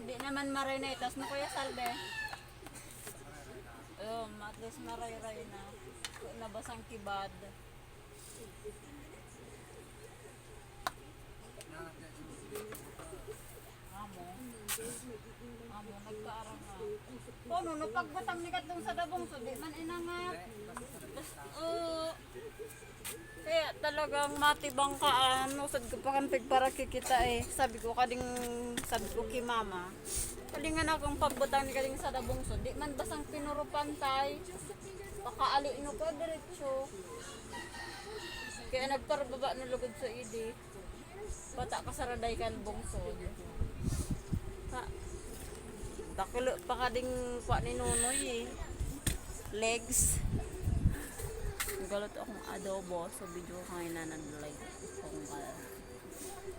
Di naman marinate. Tapos na Kuya Salve. At least naray-ray na. Nabasang kibad. Amo, nagkaarang nga. Pono, no pagbatang ni katong sa dabong so, di man inangat. Kaya talagang matibang ka, sad ko pa kan para kikita eh. Sabi ko kay mama. Kalingan akong pagbutang ni kaling sa dabong so, di man basang pinuro pantay. Pakaali no ko diretso. Kaya nagparbaba na lugod sa idi. Bata ka sa raday kan bungsod. Ha. Dakulo pa ka ding kwa ni Nonoy eh. Legs. Galot akong adobo sa video ko ngayon na nag-like.